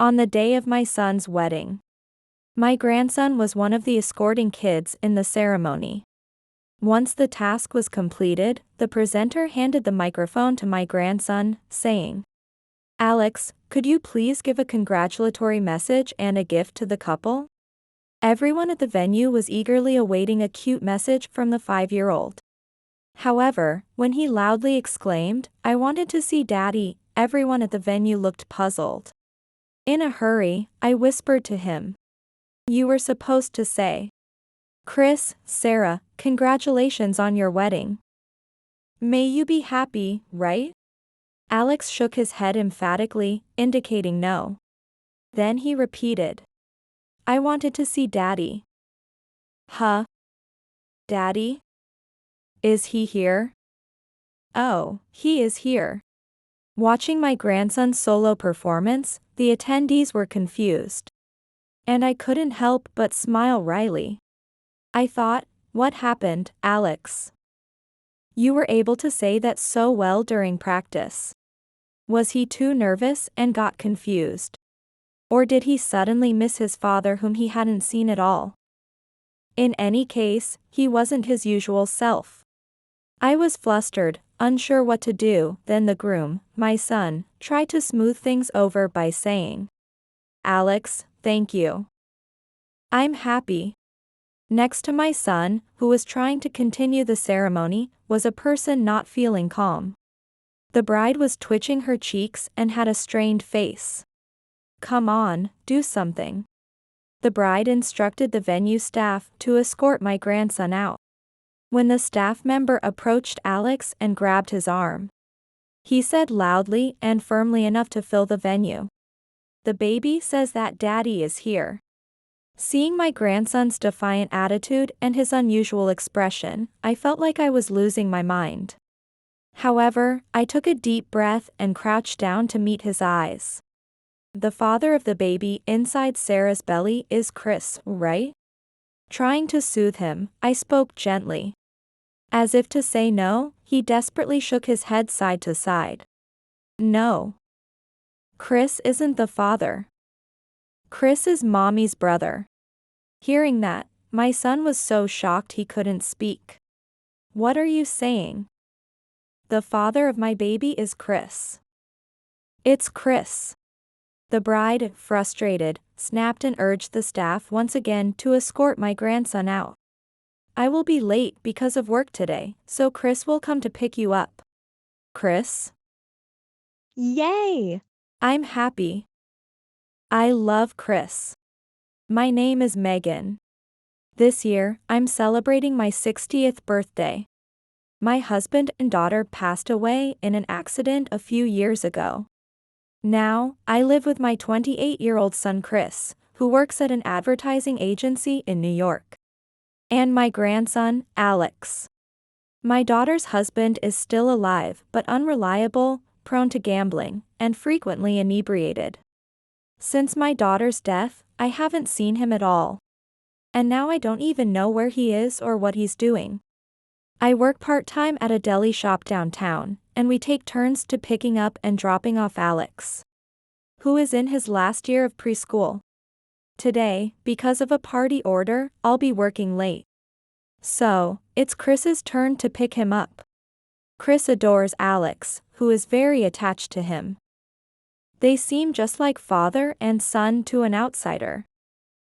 On the day of my son's wedding. My grandson was one of the escorting kids in the ceremony. Once the task was completed, the presenter handed the microphone to my grandson, saying, "Alex, could you please give a congratulatory message and a gift to the couple?" Everyone at the venue was eagerly awaiting a cute message from the 5-year-old. However, when he loudly exclaimed, "I wanted to see Daddy," everyone at the venue looked puzzled. In a hurry, I whispered to him, "You were supposed to say, Chris, Sarah, congratulations on your wedding. May you be happy, right?" Alex shook his head emphatically, indicating no. Then he repeated, "I wanted to see Daddy." Huh? Daddy? Is he here? Oh, he is here. Watching my grandson's solo performance, the attendees were confused. And I couldn't help but smile wryly. I thought, what happened, Alex? You were able to say that so well during practice. Was he too nervous and got confused? Or did he suddenly miss his father whom he hadn't seen at all? In any case, he wasn't his usual self. I was flustered, unsure what to do. Then the groom, my son, tried to smooth things over by saying, "Alex, thank you. I'm happy." Next to my son, who was trying to continue the ceremony, was a person not feeling calm. The bride was twitching her cheeks and had a strained face. "Come on, do something." The bride instructed the venue staff to escort my grandson out. When the staff member approached Alex and grabbed his arm, he said loudly and firmly enough to fill the venue, "The baby says that Daddy is here." Seeing my grandson's defiant attitude and his unusual expression, I felt like I was losing my mind. However, I took a deep breath and crouched down to meet his eyes. "The father of the baby inside Sarah's belly is Chris, right?" Trying to soothe him, I spoke gently. As if to say no, he desperately shook his head side to side. "No. Chris isn't the father. Chris is Mommy's brother." Hearing that, my son was so shocked he couldn't speak. "What are you saying? The father of my baby is Chris." "It's Chris." The bride, frustrated, snapped and urged the staff once again to escort my grandson out. "I will be late because of work today, so Chris will come to pick you up." "Chris?" Yay! I'm happy. I love Chris. My name is Megan. This year, I'm celebrating my 60th birthday. My husband and daughter passed away in an accident a few years ago. Now, I live with my 28-year-old son Chris, who works at an advertising agency in New York. And my grandson, Alex. My daughter's husband is still alive but unreliable, prone to gambling, and frequently inebriated. Since my daughter's death, I haven't seen him at all. And now I don't even know where he is or what he's doing. I work part-time at a deli shop downtown, and we take turns to picking up and dropping off Alex, who is in his last year of preschool. Today, because of a party order, I'll be working late. So, it's Chris's turn to pick him up. Chris adores Alex, who is very attached to him. They seem just like father and son to an outsider.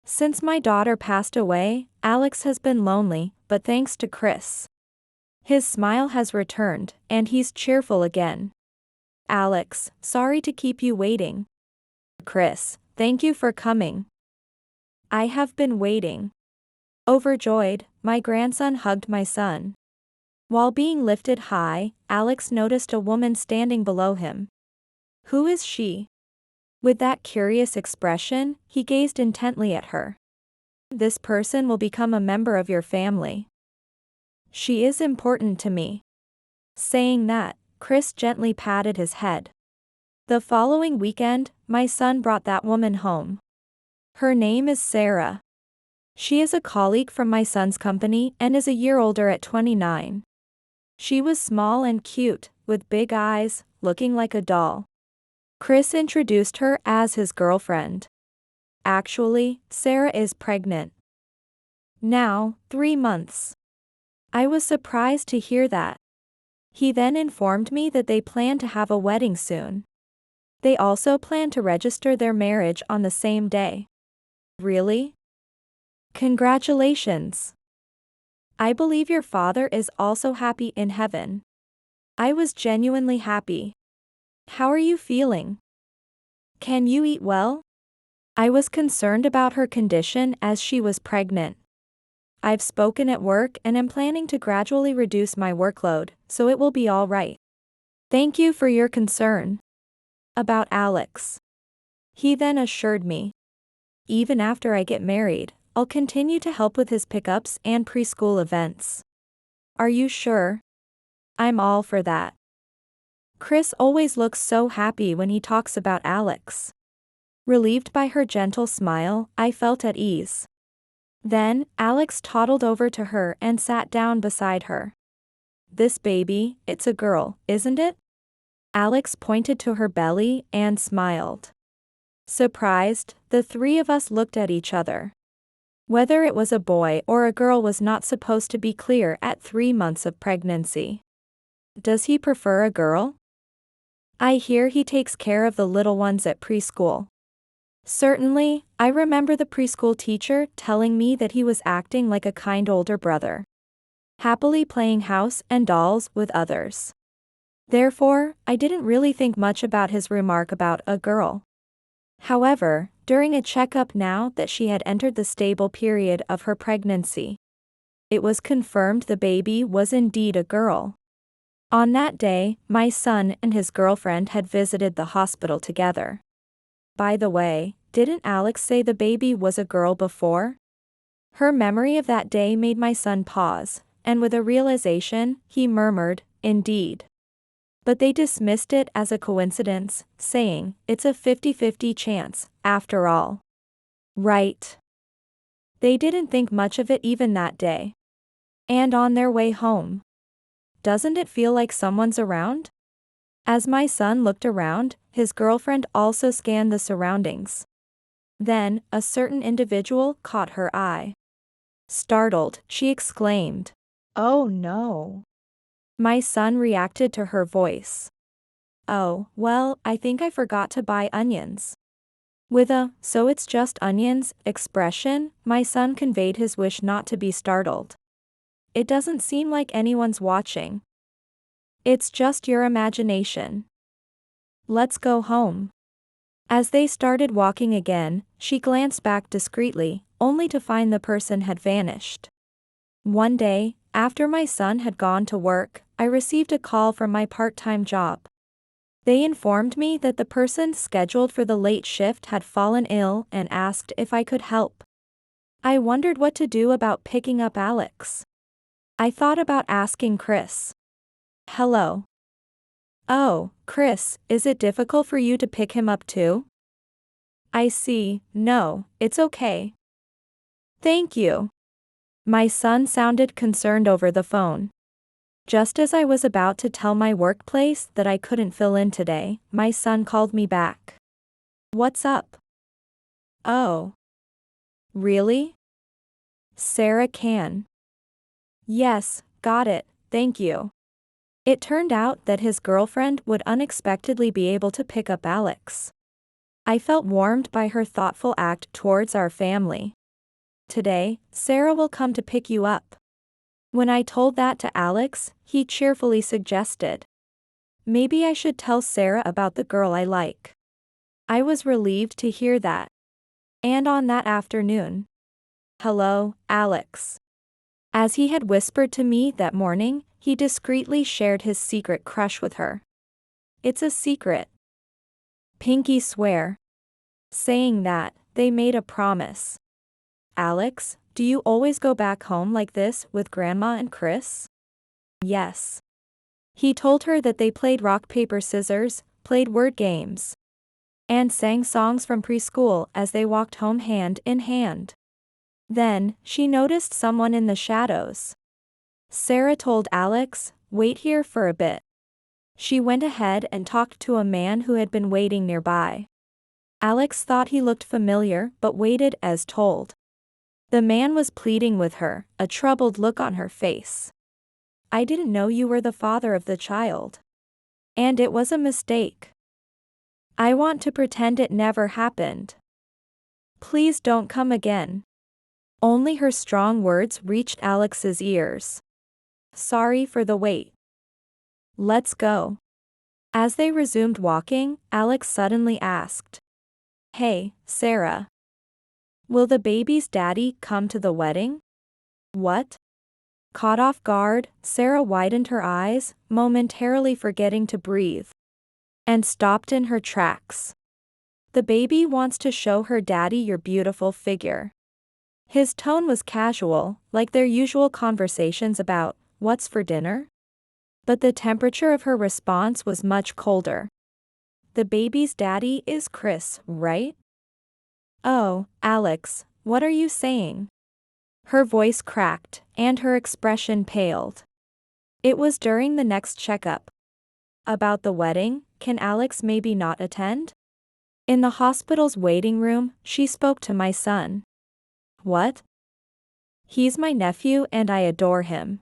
Since my daughter passed away, Alex has been lonely, but thanks to Chris, his smile has returned, and he's cheerful again. "Alex, sorry to keep you waiting." "Chris, thank you for coming. I have been waiting." Overjoyed, my grandson hugged my son. While being lifted high, Alex noticed a woman standing below him. "Who is she?" With that curious expression, he gazed intently at her. "This person will become a member of your family. She is important to me." Saying that, Chris gently patted his head. The following weekend, my son brought that woman home. Her name is Sarah. She is a colleague from my son's company and is a year older at 29. She was small and cute, with big eyes, looking like a doll. Chris introduced her as his girlfriend. Actually, Sarah is pregnant. Now, 3 months. I was surprised to hear that. He then informed me that they plan to have a wedding soon. They also plan to register their marriage on the same day. Really? Congratulations. I believe your father is also happy in heaven. I was genuinely happy. How are you feeling? Can you eat well? I was concerned about her condition as she was pregnant. I've spoken at work and am planning to gradually reduce my workload, so it will be all right. Thank you for your concern. About Alex. He then assured me. Even after I get married, I'll continue to help with his pickups and preschool events. Are you sure? I'm all for that. Chris always looks so happy when he talks about Alex. Relieved by her gentle smile, I felt at ease. Then, Alex toddled over to her and sat down beside her. This baby, it's a girl, isn't it? Alex pointed to her belly and smiled. Surprised, the three of us looked at each other. Whether it was a boy or a girl was not supposed to be clear at 3 months of pregnancy. Does he prefer a girl? I hear he takes care of the little ones at preschool. Certainly, I remember the preschool teacher telling me that he was acting like a kind older brother. Happily playing house and dolls with others. Therefore, I didn't really think much about his remark about a girl. However, during a checkup now that she had entered the stable period of her pregnancy, it was confirmed the baby was indeed a girl. On that day, my son and his girlfriend had visited the hospital together. By the way, didn't Alex say the baby was a girl before? Her memory of that day made my son pause, and with a realization, he murmured, "Indeed." But they dismissed it as a coincidence, saying, "It's a 50-50 chance, after all." Right. They didn't think much of it even that day. And on their way home. Doesn't it feel like someone's around? As my son looked around, his girlfriend also scanned the surroundings. Then, a certain individual caught her eye. Startled, she exclaimed, "Oh no." My son reacted to her voice. "Oh, well, I think I forgot to buy onions." With a, "so it's just onions," expression, my son conveyed his wish not to be startled. It doesn't seem like anyone's watching. It's just your imagination. Let's go home. As they started walking again, she glanced back discreetly, only to find the person had vanished. One day, after my son had gone to work, I received a call from my part-time job. They informed me that the person scheduled for the late shift had fallen ill and asked if I could help. I wondered what to do about picking up Alex. I thought about asking Chris. Hello. Oh, Chris, is it difficult for you to pick him up too? I see, no, it's okay. Thank you. My son sounded concerned over the phone. Just as I was about to tell my workplace that I couldn't fill in today, my son called me back. What's up? Oh. Really? Sarah can. Yes, got it, thank you. It turned out that his girlfriend would unexpectedly be able to pick up Alex. I felt warmed by her thoughtful act towards our family. Today, Sarah will come to pick you up. When I told that to Alex, he cheerfully suggested, maybe I should tell Sarah about the girl I like. I was relieved to hear that. And on that afternoon. Hello, Alex. As he had whispered to me that morning, he discreetly shared his secret crush with her. It's a secret. Pinky swear. Saying that, they made a promise. Alex, do you always go back home like this with Grandma and Chris? Yes. He told her that they played rock paper scissors, played word games, and sang songs from preschool as they walked home hand in hand. Then, she noticed someone in the shadows. Sarah told Alex, wait here for a bit. She went ahead and talked to a man who had been waiting nearby. Alex thought he looked familiar but waited as told. The man was pleading with her, a troubled look on her face. "I didn't know you were the father of the child. And it was a mistake. I want to pretend it never happened. Please don't come again." Only her strong words reached Alex's ears. "Sorry for the wait. Let's go." As they resumed walking, Alex suddenly asked, "Hey, Sarah. Will the baby's daddy come to the wedding?" "What?" Caught off guard, Sarah widened her eyes, momentarily forgetting to breathe, and stopped in her tracks. "The baby wants to show her daddy your beautiful figure." His tone was casual, like their usual conversations about, "What's for dinner?" But the temperature of her response was much colder. "The baby's daddy is Chris, right?" "Oh, Alex, what are you saying?" Her voice cracked, and her expression paled. It was during the next checkup. About the wedding, can Alex maybe not attend? In the hospital's waiting room, she spoke to my son. "What?" "He's my nephew and I adore him.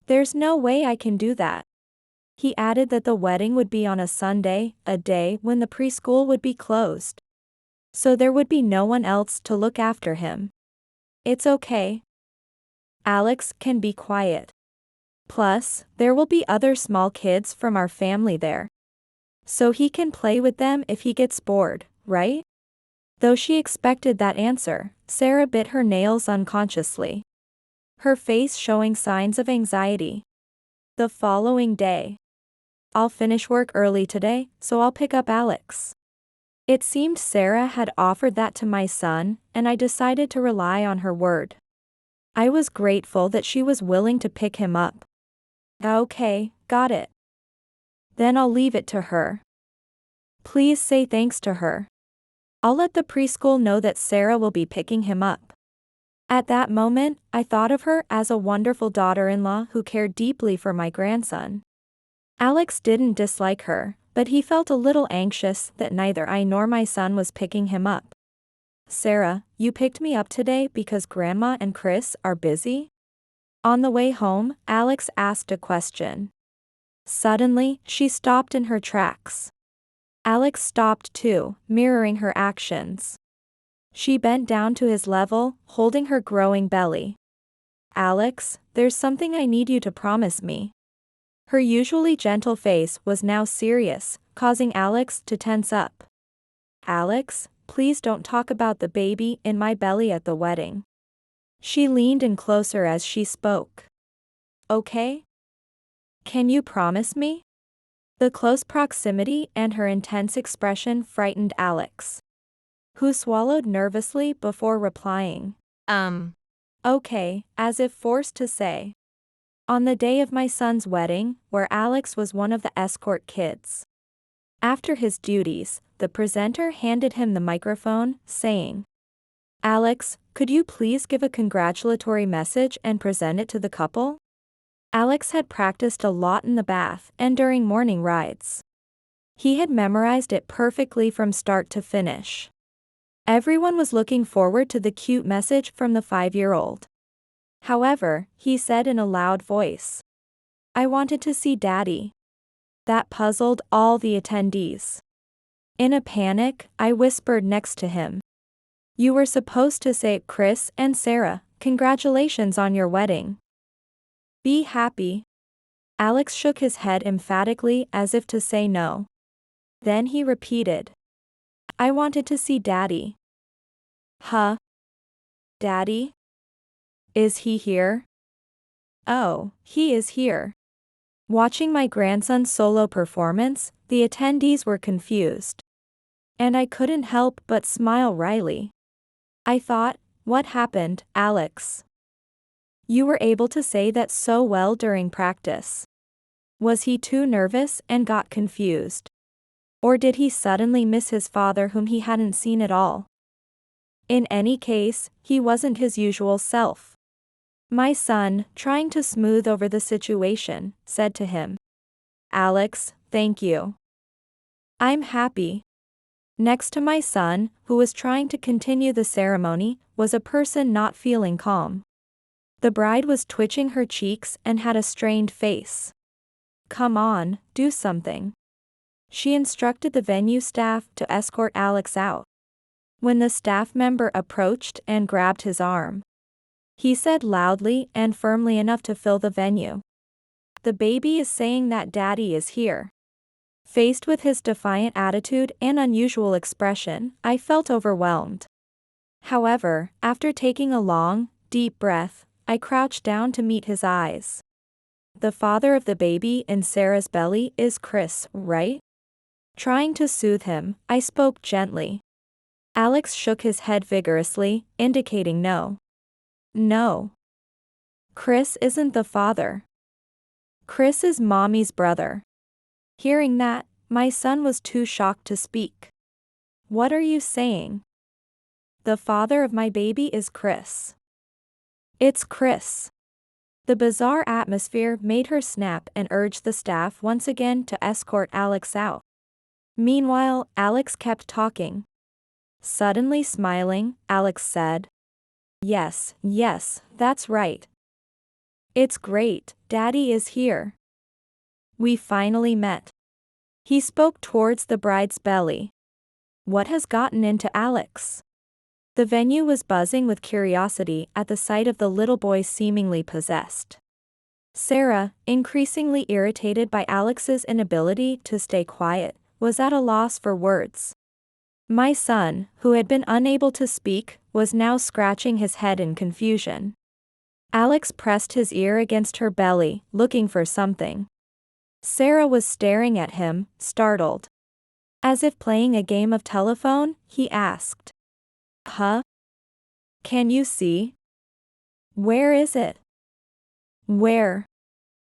There's no way I can do that." He added that the wedding would be on a Sunday, a day when the preschool would be closed. So there would be no one else to look after him. "It's okay. Alex can be quiet. Plus, there will be other small kids from our family there. So he can play with them if he gets bored, right?" Though she expected that answer, Sarah bit her nails unconsciously, her face showing signs of anxiety. The following day. "I'll finish work early today, so I'll pick up Alex." It seemed Sarah had offered that to my son, and I decided to rely on her word. I was grateful that she was willing to pick him up. "Okay, got it. Then I'll leave it to her. Please say thanks to her. I'll let the preschool know that Sarah will be picking him up." At that moment, I thought of her as a wonderful daughter-in-law who cared deeply for my grandson. Alex didn't dislike her, but he felt a little anxious that neither I nor my son was picking him up. "Sarah, you picked me up today because Grandma and Chris are busy?" On the way home, Alex asked a question. Suddenly, she stopped in her tracks. Alex stopped too, mirroring her actions. She bent down to his level, holding her growing belly. "Alex, there's something I need you to promise me." Her usually gentle face was now serious, causing Alex to tense up. "Alex, please don't talk about the baby in my belly at the wedding." She leaned in closer as she spoke. "Okay? Can you promise me?" The close proximity and her intense expression frightened Alex, who swallowed nervously before replying, Okay, as if forced to say. On the day of my son's wedding, where Alex was one of the escort kids. After his duties, the presenter handed him the microphone, saying, "Alex, could you please give a congratulatory message and present it to the couple?" Alex had practiced a lot in the bath and during morning rides. He had memorized it perfectly from start to finish. Everyone was looking forward to the cute message from the 5-year-old. However, he said in a loud voice, "I wanted to see Daddy." That puzzled all the attendees. In a panic, I whispered next to him, "You were supposed to say, Chris and Sarah, congratulations on your wedding. Be happy." Alex shook his head emphatically as if to say no. Then he repeated, "I wanted to see Daddy." "Huh? Daddy? Is he here?" "Oh, he is here." Watching my grandson's solo performance, the attendees were confused. And I couldn't help but smile wryly. I thought, what happened, Alex? You were able to say that so well during practice. Was he too nervous and got confused? Or did he suddenly miss his father whom he hadn't seen at all? In any case, he wasn't his usual self. My son, trying to smooth over the situation, said to him, Alex, thank you. I'm happy. Next to my son, who was trying to continue the ceremony, was a person not feeling calm. The bride was twitching her cheeks and had a strained face. Come on, do something. She instructed the venue staff to escort Alex out. When the staff member approached and grabbed his arm, he said loudly and firmly enough to fill the venue. The baby is saying that daddy is here. Faced with his defiant attitude and unusual expression, I felt overwhelmed. However, after taking a long, deep breath, I crouched down to meet his eyes. The father of the baby in Sarah's belly is Chris, right? Trying to soothe him, I spoke gently. Alex shook his head vigorously, indicating no. No. Chris isn't the father. Chris is mommy's brother. Hearing that, my son was too shocked to speak. What are you saying? The father of my baby is Chris. It's Chris. The bizarre atmosphere made her snap and urge the staff once again to escort Alex out. Meanwhile, Alex kept talking. Suddenly smiling, Alex said, Yes, that's right. It's great, Daddy is here. We finally met. He spoke towards the bride's belly. What has gotten into Alex? The venue was buzzing with curiosity at the sight of the little boy seemingly possessed. Sarah, increasingly irritated by Alex's inability to stay quiet, was at a loss for words. My son, who had been unable to speak, was now scratching his head in confusion. Alex pressed his ear against her belly, looking for something. Sarah was staring at him, startled. As if playing a game of telephone, he asked. Huh? Can you see? Where is it? Where?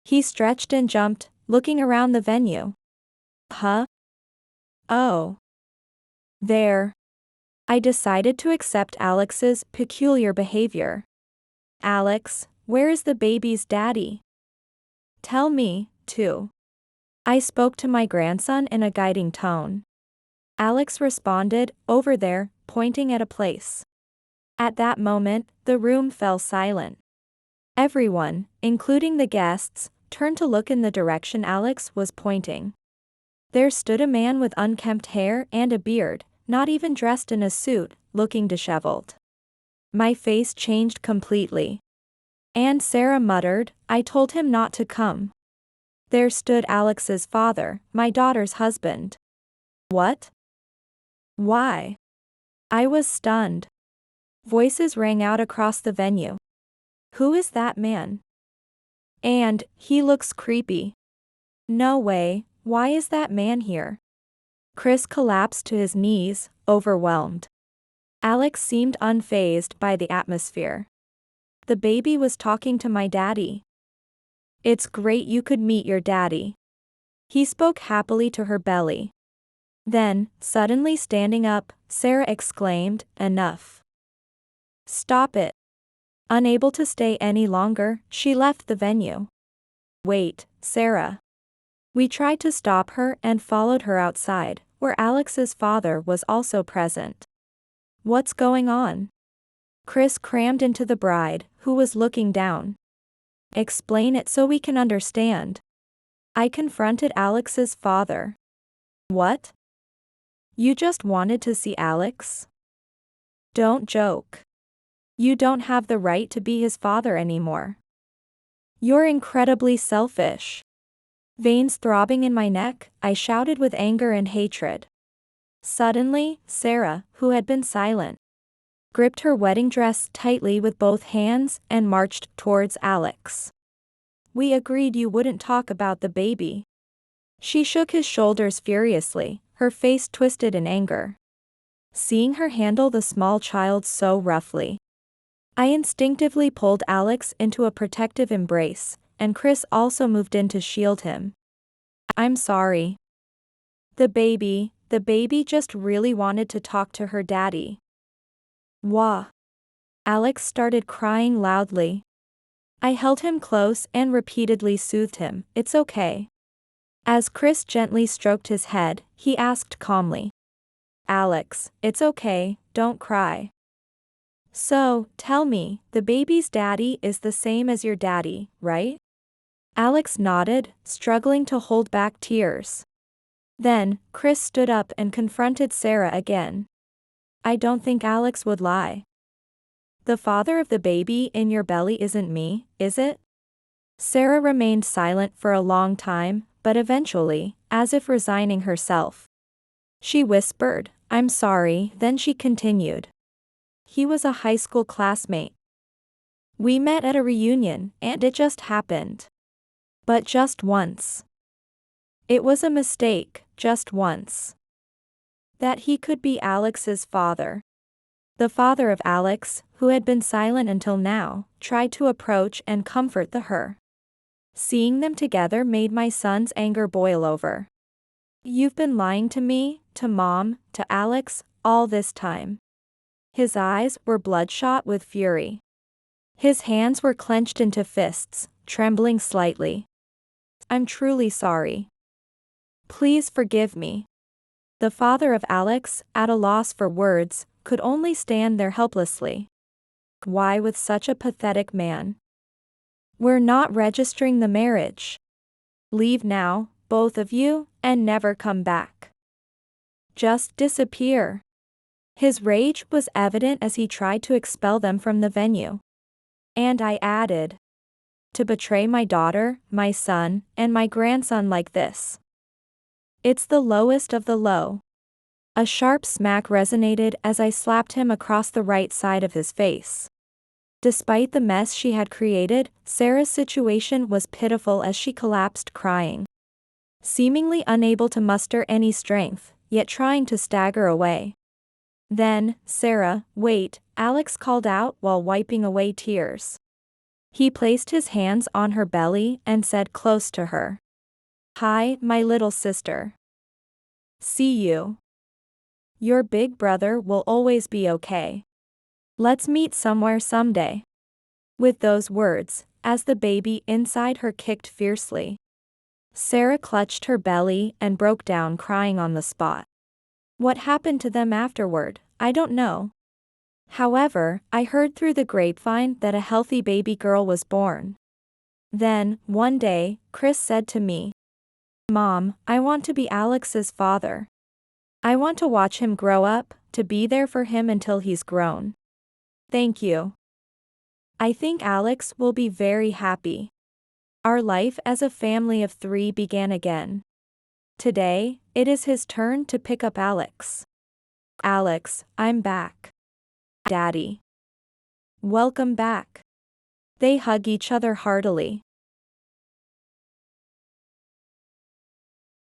He stretched and jumped, looking around the venue. Huh? Oh. There. I decided to accept Alex's peculiar behavior. Alex, where is the baby's daddy? Tell me, too. I spoke to my grandson in a guiding tone. Alex responded, over there, pointing at a place. At that moment, the room fell silent. Everyone, including the guests, turned to look in the direction Alex was pointing. There stood a man with unkempt hair and a beard, not even dressed in a suit, looking disheveled. My face changed completely. And Sarah muttered, I told him not to come. There stood Alex's father, my daughter's husband. What? Why? I was stunned. Voices rang out across the venue. Who is that man? And, he looks creepy. No way, why is that man here? Chris collapsed to his knees, overwhelmed. Alex seemed unfazed by the atmosphere. The baby was talking to my daddy. It's great you could meet your daddy. He spoke happily to her belly. Then, suddenly standing up, Sarah exclaimed, Enough. Stop it. Unable to stay any longer, she left the venue. Wait, Sarah. We tried to stop her and followed her outside, where Alex's father was also present. What's going on? Chris crammed into the bride, who was looking down. Explain it so we can understand. I confronted Alex's father. What? You just wanted to see Alex? Don't joke. You don't have the right to be his father anymore. You're incredibly selfish. Veins throbbing in my neck, I shouted with anger and hatred. Suddenly, Sarah, who had been silent, gripped her wedding dress tightly with both hands and marched towards Alex. We agreed you wouldn't talk about the baby. She shook his shoulders furiously, her face twisted in anger. Seeing her handle the small child so roughly, I instinctively pulled Alex into a protective embrace, and Chris also moved in to shield him. I'm sorry. The baby just really wanted to talk to her daddy. Wah. Alex started crying loudly. I held him close and repeatedly soothed him. It's okay. As Chris gently stroked his head, he asked calmly, "Alex, it's okay, don't cry. So, tell me, the baby's daddy is the same as your daddy, right?" Alex nodded, struggling to hold back tears. Then, Chris stood up and confronted Sarah again. "I don't think Alex would lie. The father of the baby in your belly isn't me, is it?" Sarah remained silent for a long time, but eventually, as if resigning herself, she whispered, "I'm sorry," then she continued. "He was a high school classmate. We met at a reunion, and it just happened. But just once. It was a mistake, just once. That he could be Alex's father." The father of Alex, who had been silent until now, tried to approach and comfort her. "Seeing them together made my son's anger boil over. You've been lying to me, to Mom, to Alex, all this time." His eyes were bloodshot with fury. His hands were clenched into fists, trembling slightly. "I'm truly sorry. Please forgive me." The father of Alex, at a loss for words, could only stand there helplessly. Why with such a pathetic man? "We're not registering the marriage. Leave now, both of you, and never come back. Just disappear." His rage was evident as he tried to expel them from the venue. "And I added, to betray my daughter, my son, and my grandson like this. It's the lowest of the low." A sharp smack resonated as I slapped him across the right side of his face. Despite the mess she had created, Sarah's situation was pitiful as she collapsed crying. Seemingly unable to muster any strength, yet trying to stagger away. Then, "Sarah, wait," Alex called out while wiping away tears. He placed his hands on her belly and said close to her, "Hi, my little sister. See you. Your big brother will always be okay. Let's meet somewhere someday." With those words, as the baby inside her kicked fiercely, Sarah clutched her belly and broke down crying on the spot. What happened to them afterward, I don't know. However, I heard through the grapevine that a healthy baby girl was born. Then, one day, Chris said to me, "Mom, I want to be Alex's father. I want to watch him grow up, to be there for him until he's grown." Thank you. I think Alex will be very happy. Our life as a family of 3 began again. Today, it is his turn to pick up Alex. "Alex, I'm back. Daddy. Welcome back." They hug each other heartily.